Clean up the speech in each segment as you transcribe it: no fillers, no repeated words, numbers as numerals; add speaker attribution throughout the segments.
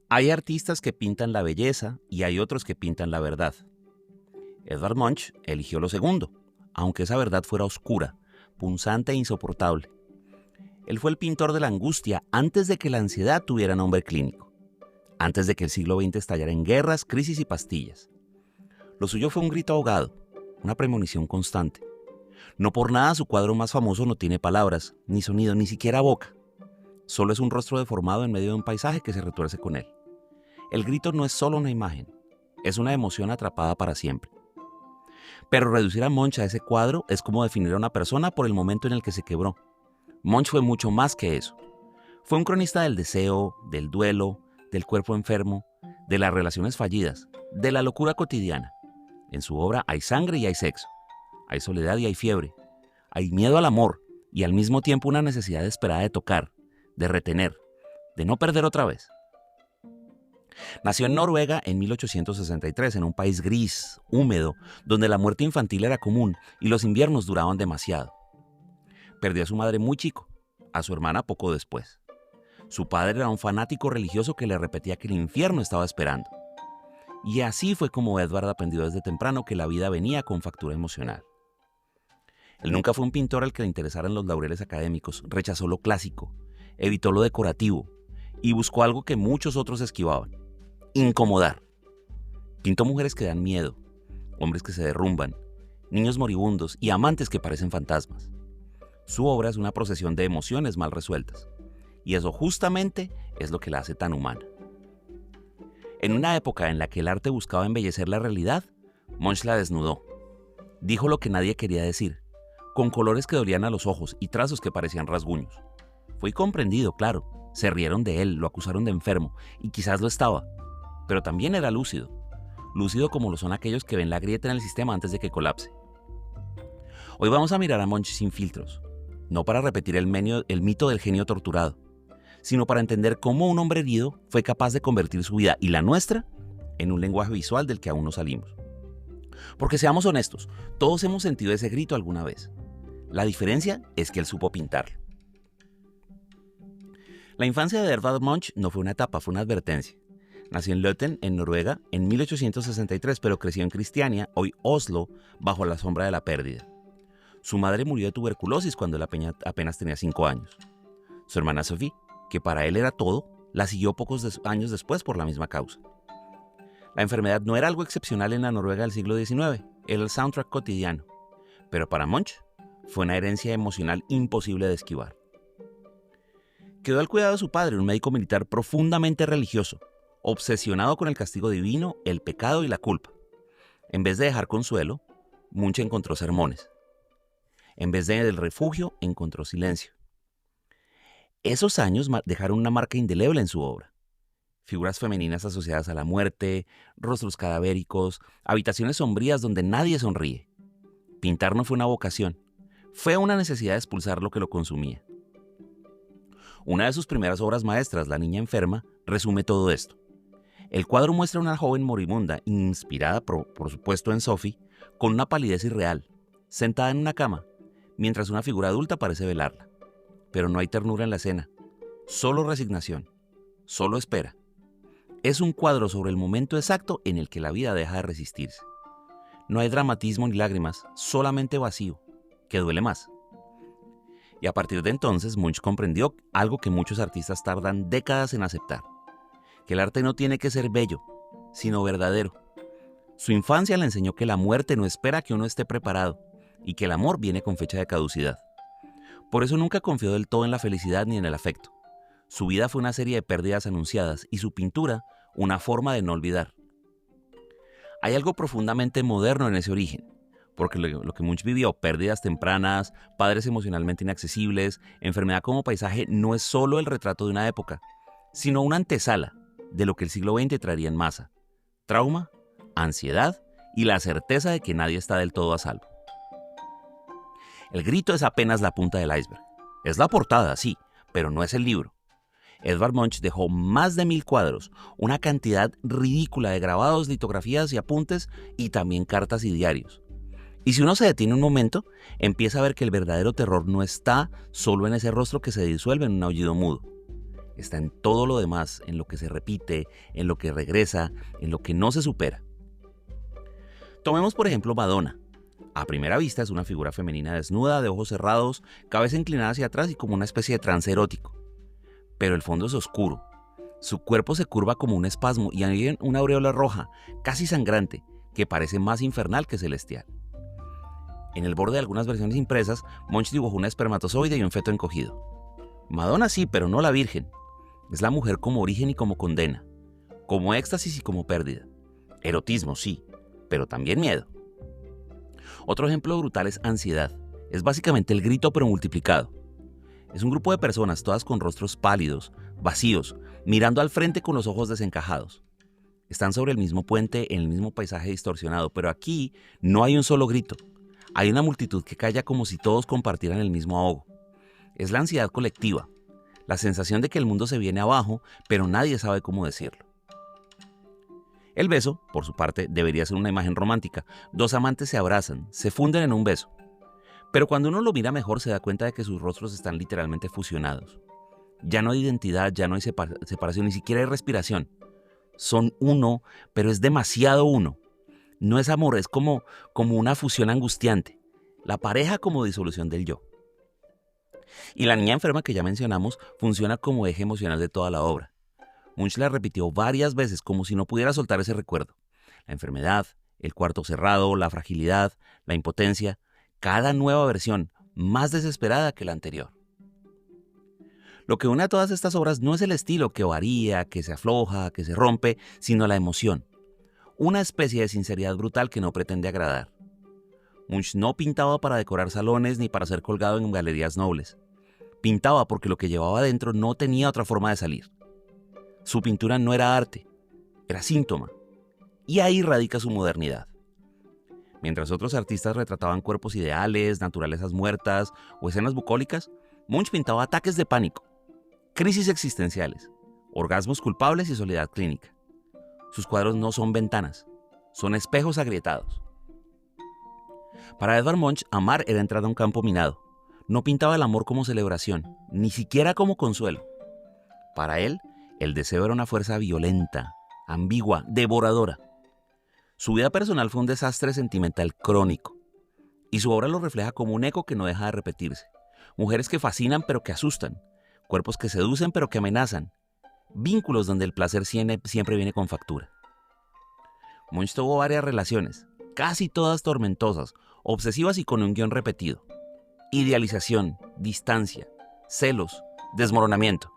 Speaker 1: Hay artistas que pintan la belleza y hay otros que pintan la verdad. Edvard Munch eligió lo segundo, aunque esa verdad fuera oscura, punzante e insoportable. Él fue el pintor de la angustia antes de que la ansiedad tuviera nombre clínico, antes de que el siglo XX estallara en guerras, crisis y pastillas. Lo suyo fue un grito ahogado, una premonición constante. No por nada su cuadro más famoso no tiene palabras, ni sonido, ni siquiera boca. Solo es un rostro deformado en medio de un paisaje que se retuerce con él. El grito no es solo una imagen, es una emoción atrapada para siempre. Pero reducir a Munch a ese cuadro es como definir a una persona por el momento en el que se quebró. Munch fue mucho más que eso. Fue un cronista del deseo, del duelo, del cuerpo enfermo, de las relaciones fallidas, de la locura cotidiana. En su obra hay sangre y hay sexo, hay soledad y hay fiebre, hay miedo al amor y al mismo tiempo una necesidad desesperada de tocar, de retener, de no perder otra vez. Nació en Noruega en 1863, en un país gris, húmedo, donde la muerte infantil era común y los inviernos duraban demasiado. Perdió a su madre muy chico, a su hermana poco después. Su padre era un fanático religioso que le repetía que el infierno estaba esperando. Y así fue como Edvard aprendió desde temprano que la vida venía con factura emocional. Él nunca fue un pintor al que le interesaran los laureles académicos, rechazó lo clásico, evitó lo decorativo y buscó algo que muchos otros esquivaban: incomodar. Pintó mujeres que dan miedo, hombres que se derrumban, niños moribundos y amantes que parecen fantasmas. Su obra es una procesión de emociones mal resueltas, y eso justamente es lo que la hace tan humana. En una época en la que el arte buscaba embellecer la realidad, Munch la desnudó. Dijo lo que nadie quería decir, con colores que dolían a los ojos y trazos que parecían rasguños. Fue comprendido, claro, se rieron de él, lo acusaron de enfermo, y quizás lo estaba, pero también era lúcido. Lúcido como lo son aquellos que ven la grieta en el sistema antes de que colapse. Hoy vamos a mirar a Munch sin filtros, no para repetir el mito del genio torturado, sino para entender cómo un hombre herido fue capaz de convertir su vida y la nuestra en un lenguaje visual del que aún no salimos. Porque seamos honestos, todos hemos sentido ese grito alguna vez. La diferencia es que él supo pintarlo. La infancia de Edvard Munch no fue una etapa, fue una advertencia. Nació en Løten, en Noruega, en 1863, pero creció en Kristiania, hoy Oslo, bajo la sombra de la pérdida. Su madre murió de tuberculosis cuando él apenas tenía 5 años. Su hermana Sophie, que para él era todo, la siguió pocos años después por la misma causa. La enfermedad no era algo excepcional en la Noruega del siglo XIX, era el soundtrack cotidiano. Pero para Munch fue una herencia emocional imposible de esquivar. Quedó al cuidado de su padre, un médico militar profundamente religioso, obsesionado con el castigo divino, el pecado y la culpa. En vez de dejar consuelo, Munch encontró sermones. En vez del refugio, encontró silencio. Esos años dejaron una marca indeleble en su obra. Figuras femeninas asociadas a la muerte, rostros cadavéricos, habitaciones sombrías donde nadie sonríe. Pintar no fue una vocación, fue una necesidad de expulsar lo que lo consumía. Una de sus primeras obras maestras, La niña enferma, resume todo esto. El cuadro muestra a una joven moribunda, inspirada por supuesto en Sophie, con una palidez irreal, sentada en una cama, mientras una figura adulta parece velarla. Pero no hay ternura en la escena, solo resignación, solo espera. Es un cuadro sobre el momento exacto en el que la vida deja de resistirse. No hay dramatismo ni lágrimas, solamente vacío, que duele más. Y a partir de entonces, Munch comprendió algo que muchos artistas tardan décadas en aceptar: que el arte no tiene que ser bello, sino verdadero. Su infancia le enseñó que la muerte no espera que uno esté preparado y que el amor viene con fecha de caducidad. Por eso nunca confió del todo en la felicidad ni en el afecto. Su vida fue una serie de pérdidas anunciadas y su pintura una forma de no olvidar. Hay algo profundamente moderno en ese origen, porque lo que Munch vivió, pérdidas tempranas, padres emocionalmente inaccesibles, enfermedad como paisaje, no es solo el retrato de una época, sino una antesala de lo que el siglo XX traería en masa: trauma, ansiedad y la certeza de que nadie está del todo a salvo. El grito es apenas la punta del iceberg. Es la portada, sí, pero no es el libro. Edvard Munch dejó más de 1000 cuadros, una cantidad ridícula de grabados, litografías y apuntes, y también cartas y diarios. Y si uno se detiene un momento, empieza a ver que el verdadero terror no está solo en ese rostro que se disuelve en un aullido mudo. Está en todo lo demás, en lo que se repite, en lo que regresa, en lo que no se supera. Tomemos por ejemplo Madonna. A primera vista es una figura femenina desnuda, de ojos cerrados, cabeza inclinada hacia atrás y como una especie de trance erótico. Pero el fondo es oscuro. Su cuerpo se curva como un espasmo y hay una aureola roja, casi sangrante, que parece más infernal que celestial. En el borde de algunas versiones impresas, Munch dibujó un espermatozoide y un feto encogido. Madonna sí, pero no la Virgen. Es la mujer como origen y como condena, como éxtasis y como pérdida. Erotismo, sí, pero también miedo. Otro ejemplo brutal es Ansiedad. Es básicamente el grito pero multiplicado. Es un grupo de personas, todas con rostros pálidos, vacíos, mirando al frente con los ojos desencajados. Están sobre el mismo puente, en el mismo paisaje distorsionado, pero aquí no hay un solo grito. Hay una multitud que calla como si todos compartieran el mismo ahogo. Es la ansiedad colectiva, la sensación de que el mundo se viene abajo, pero nadie sabe cómo decirlo. El beso, por su parte, debería ser una imagen romántica. Dos amantes se abrazan, se funden en un beso. Pero cuando uno lo mira mejor se da cuenta de que sus rostros están literalmente fusionados. Ya no hay identidad, ya no hay separación, ni siquiera hay respiración. Son uno, pero es demasiado uno. No es amor, es como una fusión angustiante. La pareja como disolución del yo. Y la niña enferma que ya mencionamos funciona como eje emocional de toda la obra. Munch la repitió varias veces como si no pudiera soltar ese recuerdo. La enfermedad, el cuarto cerrado, la fragilidad, la impotencia, cada nueva versión más desesperada que la anterior. Lo que une a todas estas obras no es el estilo que varía, que se afloja, que se rompe, sino la emoción. Una especie de sinceridad brutal que no pretende agradar. Munch no pintaba para decorar salones ni para ser colgado en galerías nobles. Pintaba porque lo que llevaba adentro no tenía otra forma de salir. Su pintura no era arte, era síntoma. Y ahí radica su modernidad. Mientras otros artistas retrataban cuerpos ideales, naturalezas muertas o escenas bucólicas, Munch pintaba ataques de pánico, crisis existenciales, orgasmos culpables y soledad clínica. Sus cuadros no son ventanas, son espejos agrietados. Para Edvard Munch, amar era entrar a un campo minado. No pintaba el amor como celebración, ni siquiera como consuelo. Para él, el deseo era una fuerza violenta, ambigua, devoradora. Su vida personal fue un desastre sentimental crónico, y su obra lo refleja como un eco que no deja de repetirse. Mujeres que fascinan pero que asustan, cuerpos que seducen pero que amenazan, vínculos donde el placer siempre viene con factura. Munch tuvo varias relaciones, casi todas tormentosas, obsesivas y con un guión repetido. Idealización, distancia, celos, desmoronamiento.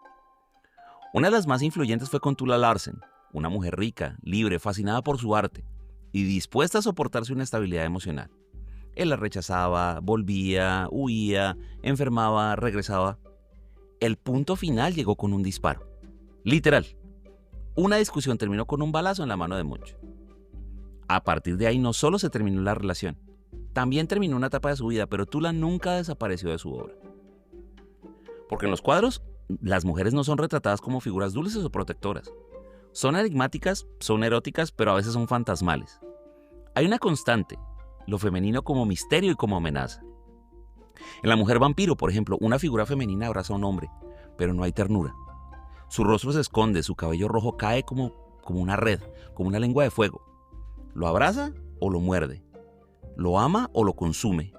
Speaker 1: Una de las más influyentes fue con Tula Larsen, una mujer rica, libre, fascinada por su arte y dispuesta a soportar su inestabilidad emocional. Él la rechazaba, volvía, huía, enfermaba, regresaba. El punto final llegó con un disparo. Literal. Una discusión terminó con un balazo en la mano de Munch. A partir de ahí no solo se terminó la relación, también terminó una etapa de su vida, pero Tula nunca desapareció de su obra. Porque en los cuadros, las mujeres no son retratadas como figuras dulces o protectoras. Son enigmáticas, son eróticas, pero a veces son fantasmales. Hay una constante, lo femenino como misterio y como amenaza. En La mujer vampiro, por ejemplo, una figura femenina abraza a un hombre, pero no hay ternura. Su rostro se esconde, su cabello rojo cae como una red, como una lengua de fuego. ¿Lo abraza o lo muerde? ¿Lo ama o lo consume?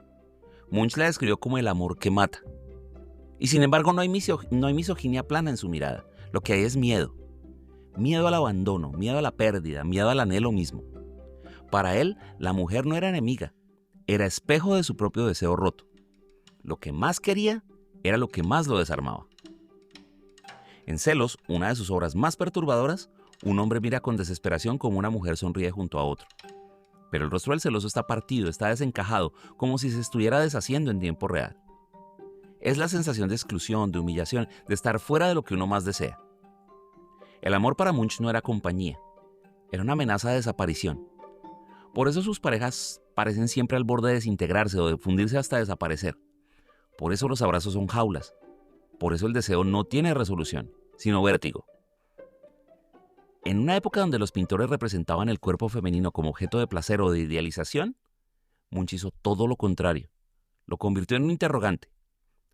Speaker 1: Munch la describió como el amor que mata. Y sin embargo no hay misoginia plana en su mirada. Lo que hay es miedo. Miedo al abandono, miedo a la pérdida, miedo al anhelo mismo. Para él, la mujer no era enemiga, era espejo de su propio deseo roto. Lo que más quería era lo que más lo desarmaba. En Celos, una de sus obras más perturbadoras, un hombre mira con desesperación como una mujer sonríe junto a otro. Pero el rostro del celoso está partido, está desencajado, como si se estuviera deshaciendo en tiempo real. Es la sensación de exclusión, de humillación, de estar fuera de lo que uno más desea. El amor para Munch no era compañía, era una amenaza de desaparición. Por eso sus parejas parecen siempre al borde de desintegrarse o de fundirse hasta desaparecer. Por eso los abrazos son jaulas. Por eso el deseo no tiene resolución, sino vértigo. En una época donde los pintores representaban el cuerpo femenino como objeto de placer o de idealización, Munch hizo todo lo contrario. Lo convirtió en un interrogante.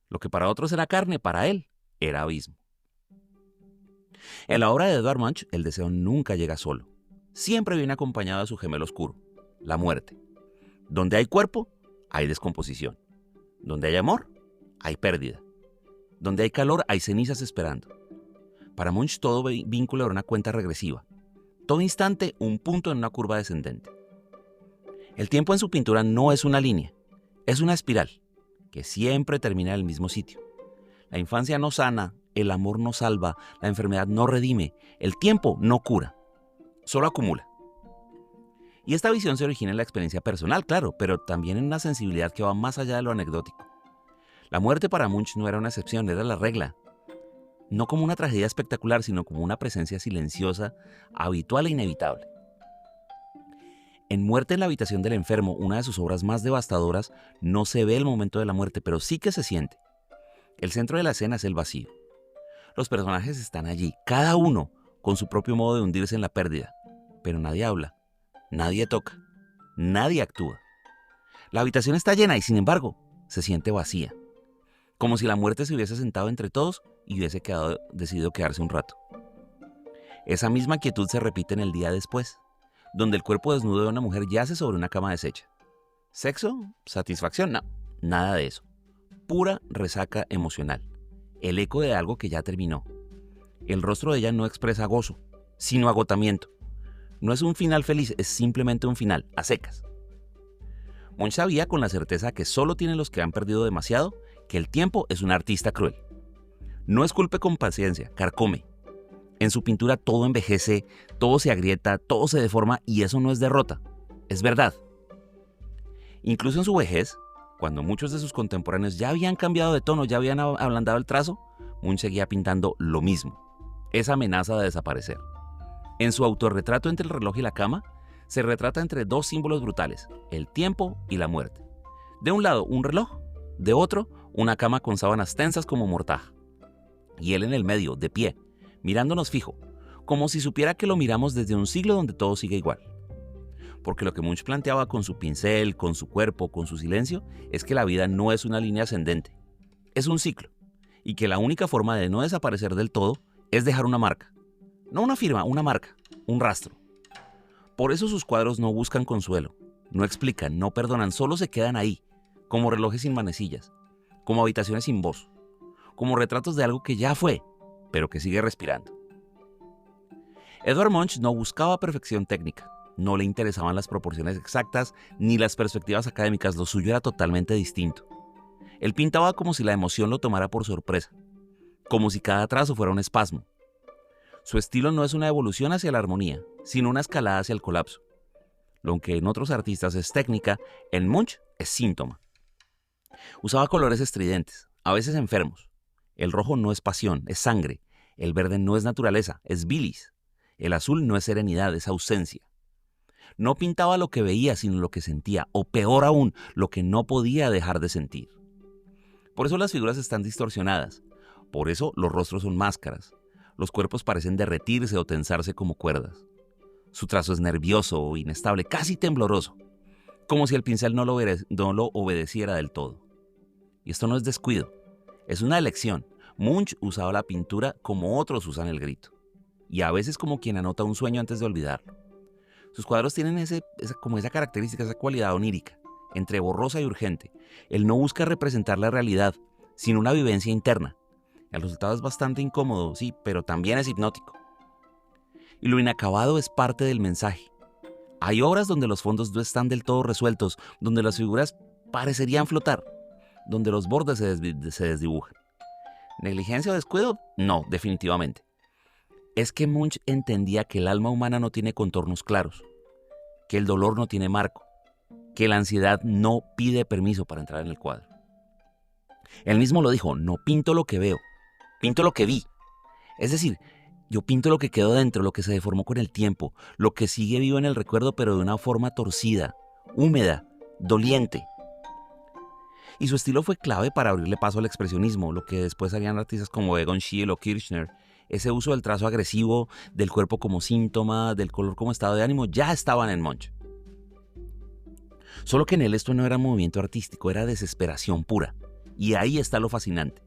Speaker 1: Lo que para otros era carne, para él era abismo. En la obra de Edvard Munch, el deseo nunca llega solo. Siempre viene acompañado de su gemelo oscuro, la muerte. Donde hay cuerpo, hay descomposición. Donde hay amor, hay pérdida. Donde hay calor, hay cenizas esperando. Para Munch, todo vínculo era una cuenta regresiva. Todo instante, un punto en una curva descendente. El tiempo en su pintura no es una línea, es una espiral que siempre termina en el mismo sitio. La infancia no sana, el amor no salva, la enfermedad no redime, el tiempo no cura, solo acumula. Y esta visión se origina en la experiencia personal, claro, pero también en una sensibilidad que va más allá de lo anecdótico. La muerte para Munch no era una excepción, era la regla. No como una tragedia espectacular, sino como una presencia silenciosa, habitual e inevitable. En Muerte en la habitación del enfermo, una de sus obras más devastadoras, no se ve el momento de la muerte, pero sí que se siente. El centro de la escena es el vacío. Los personajes están allí, cada uno con su propio modo de hundirse en la pérdida, pero nadie habla, nadie toca, nadie actúa. La habitación está llena y, sin embargo, se siente vacía, como si la muerte se hubiese sentado entre todos y hubiese decidido quedarse un rato. Esa misma quietud se repite en el día después, donde el cuerpo desnudo de una mujer yace sobre una cama deshecha. ¿Sexo? ¿Satisfacción? No, nada de eso. Pura resaca emocional. El eco de algo que ya terminó. El rostro de ella no expresa gozo, sino agotamiento. No es un final feliz, es simplemente un final, a secas. Munch sabía con la certeza que solo tienen los que han perdido demasiado que el tiempo es un artista cruel. No esculpe con paciencia, carcome. En su pintura todo envejece, todo se agrieta, todo se deforma y eso no es derrota, es verdad. Incluso en su vejez, cuando muchos de sus contemporáneos ya habían cambiado de tono, ya habían ablandado el trazo, Munch seguía pintando lo mismo, esa amenaza de desaparecer. En su autorretrato entre el reloj y la cama, se retrata entre dos símbolos brutales, el tiempo y la muerte. De un lado, un reloj, de otro, una cama con sábanas tensas como mortaja. Y él en el medio, de pie, mirándonos fijo, como si supiera que lo miramos desde un siglo donde todo sigue igual. Porque lo que Munch planteaba con su pincel, con su cuerpo, con su silencio, es que la vida no es una línea ascendente, es un ciclo, y que la única forma de no desaparecer del todo es dejar una marca. No una firma, una marca, un rastro. Por eso sus cuadros no buscan consuelo, no explican, no perdonan, solo se quedan ahí, como relojes sin manecillas, como habitaciones sin voz, como retratos de algo que ya fue, pero que sigue respirando. Edvard Munch no buscaba perfección técnica, no le interesaban las proporciones exactas ni las perspectivas académicas, lo suyo era totalmente distinto. Él pintaba como si la emoción lo tomara por sorpresa, como si cada trazo fuera un espasmo. Su estilo no es una evolución hacia la armonía, sino una escalada hacia el colapso. Lo que en otros artistas es técnica, en Munch es síntoma. Usaba colores estridentes, a veces enfermos. El rojo no es pasión, es sangre. El verde no es naturaleza, es bilis. El azul no es serenidad, es ausencia. No pintaba lo que veía, sino lo que sentía, o peor aún, lo que no podía dejar de sentir. Por eso las figuras están distorsionadas. Por eso los rostros son máscaras. Los cuerpos parecen derretirse o tensarse como cuerdas. Su trazo es nervioso o inestable, casi tembloroso, como si el pincel no lo obedeciera del todo. Y esto no es descuido, es una elección. Munch usaba la pintura como otros usan el grito, y a veces como quien anota un sueño antes de olvidarlo. Sus cuadros tienen esa característica, esa cualidad onírica, entre borrosa y urgente. Él no busca representar la realidad, sino una vivencia interna. El resultado es bastante incómodo, sí, pero también es hipnótico. Y lo inacabado es parte del mensaje. Hay obras donde los fondos no están del todo resueltos, donde las figuras parecerían flotar, donde los bordes se desdibujan. ¿Negligencia o descuido? No, definitivamente. Es que Munch entendía que el alma humana no tiene contornos claros, que el dolor no tiene marco, que la ansiedad no pide permiso para entrar en el cuadro. Él mismo lo dijo, no pinto lo que veo, pinto lo que vi. Es decir, yo pinto lo que quedó dentro, lo que se deformó con el tiempo, lo que sigue vivo en el recuerdo pero de una forma torcida, húmeda, doliente. Y su estilo fue clave para abrirle paso al expresionismo, lo que después harían artistas como Egon Schiele o Kirchner. Ese uso del trazo agresivo, del cuerpo como síntoma, del color como estado de ánimo, ya estaban en Munch. Solo que en él esto no era movimiento artístico, era desesperación pura. Y ahí está lo fascinante.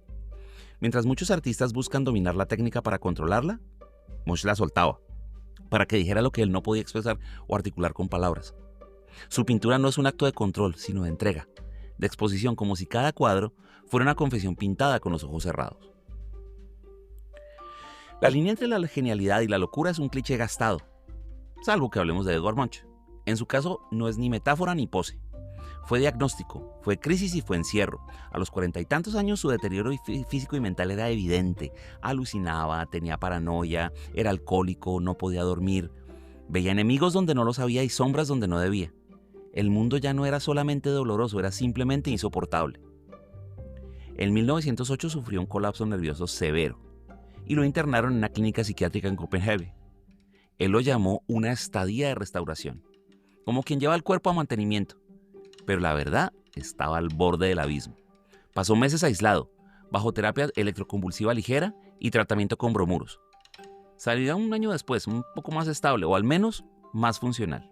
Speaker 1: Mientras muchos artistas buscan dominar la técnica para controlarla, Munch la soltaba para que dijera lo que él no podía expresar o articular con palabras. Su pintura no es un acto de control, sino de entrega, de exposición, como si cada cuadro fuera una confesión pintada con los ojos cerrados. La línea entre la genialidad y la locura es un cliché gastado, salvo que hablemos de Edvard Munch. En su caso, no es ni metáfora ni pose. Fue diagnóstico, fue crisis y fue encierro. A los 40 y tantos años su deterioro físico y mental era evidente. Alucinaba, tenía paranoia, era alcohólico, no podía dormir. Veía enemigos donde no los había y sombras donde no debía. El mundo ya no era solamente doloroso, era simplemente insoportable. En 1908 sufrió un colapso nervioso severo y lo internaron en una clínica psiquiátrica en Copenhague. Él lo llamó una estadía de restauración, como quien lleva el cuerpo a mantenimiento. Pero la verdad estaba al borde del abismo. Pasó meses aislado, bajo terapia electroconvulsiva ligera y tratamiento con bromuros. Salió un año después, un poco más estable, o al menos más funcional.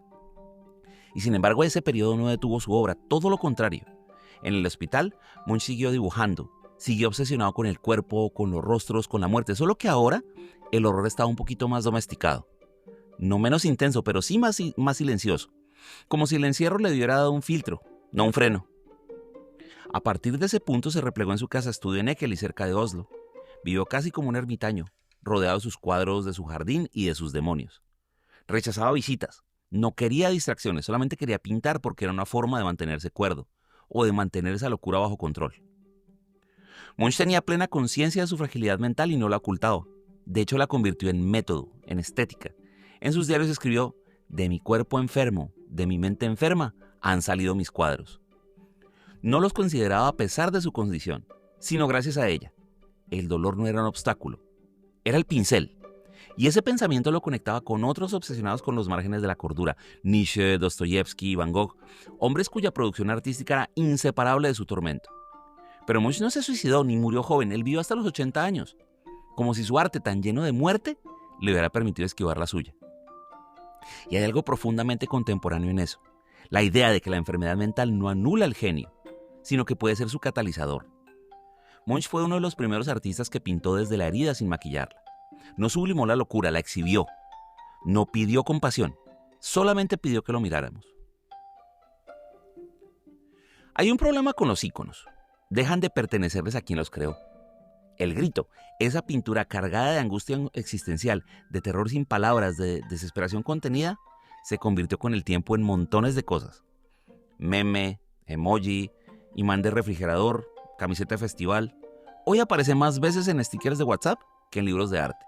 Speaker 1: Y sin embargo, ese periodo no detuvo su obra, todo lo contrario. En el hospital, Munch siguió dibujando, siguió obsesionado con el cuerpo, con los rostros, con la muerte, solo que ahora el horror estaba un poquito más domesticado. No menos intenso, pero sí más silencioso. Como si el encierro le hubiera dado un filtro, no un freno. A partir de ese punto se replegó en su casa estudio en Ekeli, cerca de Oslo. Vivió casi como un ermitaño, rodeado de sus cuadros, de su jardín y de sus demonios. Rechazaba visitas, no quería distracciones, solamente quería pintar porque era una forma de mantenerse cuerdo, o de mantener esa locura bajo control. Munch tenía plena conciencia de su fragilidad mental y no la ocultaba. De hecho, la convirtió en método, en estética. En sus diarios escribió: de mi cuerpo enfermo, de mi mente enferma, han salido mis cuadros. No los consideraba a pesar de su condición, sino gracias a ella. El dolor no era un obstáculo, era el pincel. Y ese pensamiento lo conectaba con otros obsesionados con los márgenes de la cordura: Nietzsche, Dostoyevsky, Van Gogh, hombres cuya producción artística era inseparable de su tormento. Pero Munch no se suicidó ni murió joven, él vivió hasta los 80 años, como si su arte tan lleno de muerte le hubiera permitido esquivar la suya. Y hay algo profundamente contemporáneo en eso, la idea de que la enfermedad mental no anula el genio, sino que puede ser su catalizador. Munch fue uno de los primeros artistas que pintó desde la herida sin maquillarla. No sublimó la locura, la exhibió. No pidió compasión, solamente pidió que lo miráramos. Hay un problema con los íconos. Dejan de pertenecerles a quien los creó. El Grito, esa pintura cargada de angustia existencial, de terror sin palabras, de desesperación contenida, se convirtió con el tiempo en montones de cosas. Meme, emoji, imán de refrigerador, camiseta de festival. Hoy aparece más veces en stickers de WhatsApp que en libros de arte.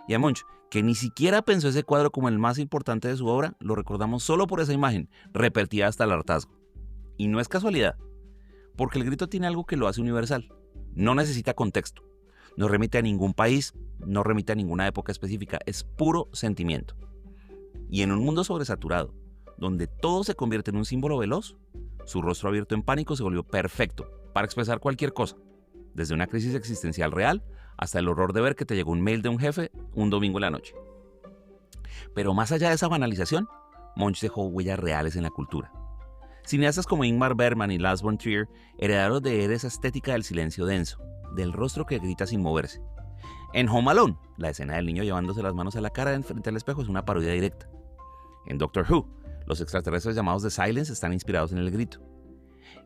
Speaker 1: Y a Munch, que ni siquiera pensó ese cuadro como el más importante de su obra, lo recordamos solo por esa imagen, repetida hasta el hartazgo. Y no es casualidad, porque el Grito tiene algo que lo hace universal. No necesita contexto, no remite a ningún país, no remite a ninguna época específica, es puro sentimiento. Y en un mundo sobresaturado, donde todo se convierte en un símbolo veloz, su rostro abierto en pánico se volvió perfecto para expresar cualquier cosa, desde una crisis existencial real hasta el horror de ver que te llegó un mail de un jefe un domingo en la noche. Pero más allá de esa banalización, Munch dejó huellas reales en la cultura. Cineastas como Ingmar Bergman y Lars von Trier heredaron de él esa estética del silencio denso, del rostro que grita sin moverse. En Home Alone, la escena del niño llevándose las manos a la cara frente al espejo es una parodia directa. En Doctor Who, los extraterrestres llamados The Silence están inspirados en el grito.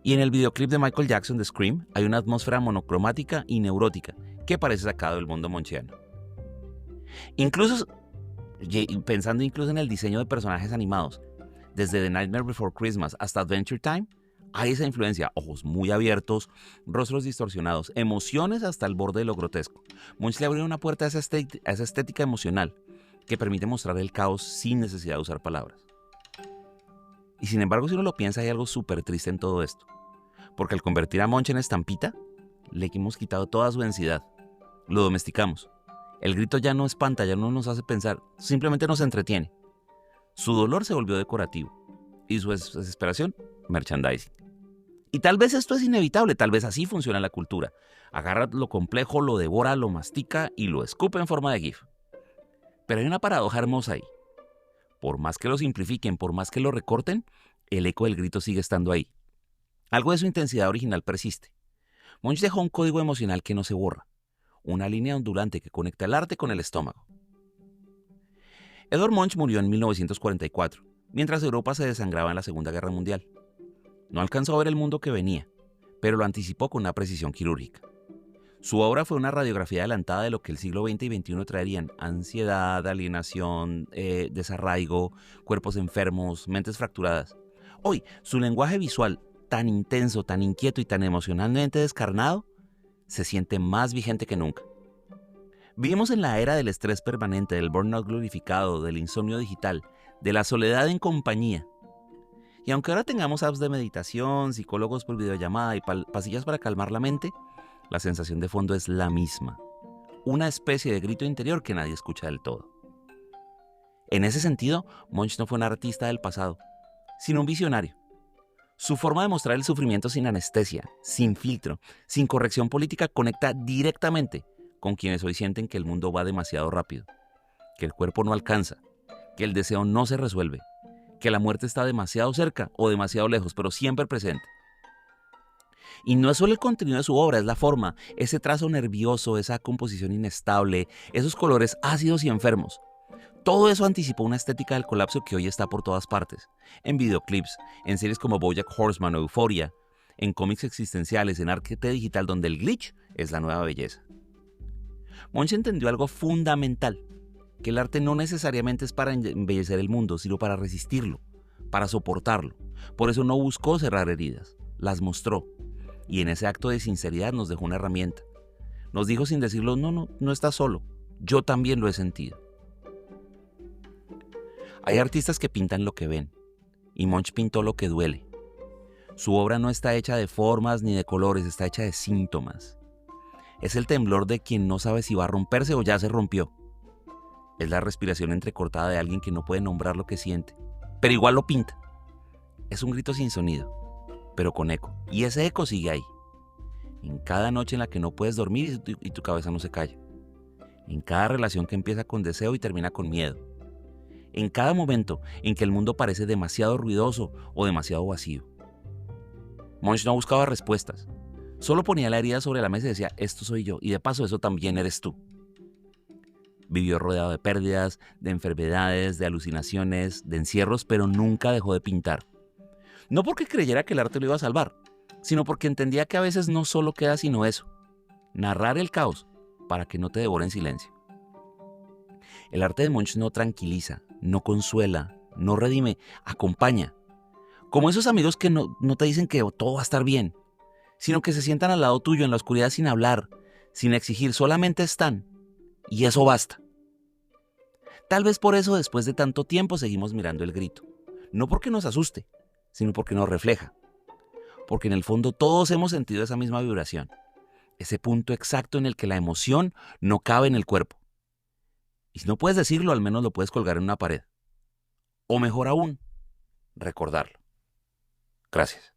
Speaker 1: Y en el videoclip de Michael Jackson de Scream hay una atmósfera monocromática y neurótica que parece sacado del mundo monchiano. Incluso, pensando incluso en el diseño de personajes animados, desde The Nightmare Before Christmas hasta Adventure Time, hay esa influencia: ojos muy abiertos, rostros distorsionados, emociones hasta el borde de lo grotesco. Munch le abrió una puerta a esa estética emocional que permite mostrar el caos sin necesidad de usar palabras. Y sin embargo, si uno lo piensa, hay algo súper triste en todo esto. Porque al convertir a Munch en estampita, le hemos quitado toda su densidad. Lo domesticamos. El Grito ya no espanta, ya no nos hace pensar, simplemente nos entretiene. Su dolor se volvió decorativo y su desesperación, merchandising. Y tal vez esto es inevitable, tal vez así funciona la cultura. Agarra lo complejo, lo devora, lo mastica y lo escupe en forma de GIF. Pero hay una paradoja hermosa ahí. Por más que lo simplifiquen, por más que lo recorten, el eco del Grito sigue estando ahí. Algo de su intensidad original persiste. Munch dejó un código emocional que no se borra, una línea ondulante que conecta el arte con el estómago. Edvard Munch murió en 1944, mientras Europa se desangraba en la Segunda Guerra Mundial. No alcanzó a ver el mundo que venía, pero lo anticipó con una precisión quirúrgica. Su obra fue una radiografía adelantada de lo que el siglo XX y XXI traerían: ansiedad, alienación, desarraigo, cuerpos enfermos, mentes fracturadas. Hoy, su lenguaje visual, tan intenso, tan inquieto y tan emocionalmente descarnado, se siente más vigente que nunca. Vivimos en la era del estrés permanente, del burnout glorificado, del insomnio digital, de la soledad en compañía. Y aunque ahora tengamos apps de meditación, psicólogos por videollamada y pasillas para calmar la mente, la sensación de fondo es la misma. Una especie de grito interior que nadie escucha del todo. En ese sentido, Munch no fue un artista del pasado, sino un visionario. Su forma de mostrar el sufrimiento sin anestesia, sin filtro, sin corrección política, conecta directamente con quienes hoy sienten que el mundo va demasiado rápido, que el cuerpo no alcanza, que el deseo no se resuelve, que la muerte está demasiado cerca o demasiado lejos, pero siempre presente. Y no es solo el contenido de su obra, es la forma, ese trazo nervioso, esa composición inestable, esos colores ácidos y enfermos. Todo eso anticipó una estética del colapso que hoy está por todas partes. En videoclips, en series como BoJack Horseman o Euphoria, en cómics existenciales, en arte digital donde el glitch es la nueva belleza. Munch entendió algo fundamental, que el arte no necesariamente es para embellecer el mundo, sino para resistirlo, para soportarlo. Por eso no buscó cerrar heridas, las mostró. Y en ese acto de sinceridad nos dejó una herramienta. Nos dijo sin decirlo: no estás solo, yo también lo he sentido. Hay artistas que pintan lo que ven, y Munch pintó lo que duele. Su obra no está hecha de formas ni de colores, está hecha de síntomas. Es el temblor de quien no sabe si va a romperse o ya se rompió. Es la respiración entrecortada de alguien que no puede nombrar lo que siente, pero igual lo pinta. Es un grito sin sonido, pero con eco, y ese eco sigue ahí. En cada noche en la que no puedes dormir y tu cabeza no se calla. En cada relación que empieza con deseo y termina con miedo. En cada momento en que el mundo parece demasiado ruidoso o demasiado vacío. Munch no buscaba respuestas. Solo ponía la herida sobre la mesa y decía: esto soy yo, y de paso eso también eres tú. Vivió rodeado de pérdidas, de enfermedades, de alucinaciones, de encierros, pero nunca dejó de pintar. No porque creyera que el arte lo iba a salvar, sino porque entendía que a veces no solo queda sino eso: narrar el caos para que no te devore en silencio. El arte de Munch no tranquiliza, no consuela, no redime, acompaña. Como esos amigos que no te dicen que todo va a estar bien, sino que se sientan al lado tuyo en la oscuridad sin hablar, sin exigir, solamente están. Y eso basta. Tal vez por eso después de tanto tiempo seguimos mirando el grito. No porque nos asuste, sino porque nos refleja. Porque en el fondo todos hemos sentido esa misma vibración. Ese punto exacto en el que la emoción no cabe en el cuerpo. Y si no puedes decirlo, al menos lo puedes colgar en una pared. O mejor aún, recordarlo. Gracias.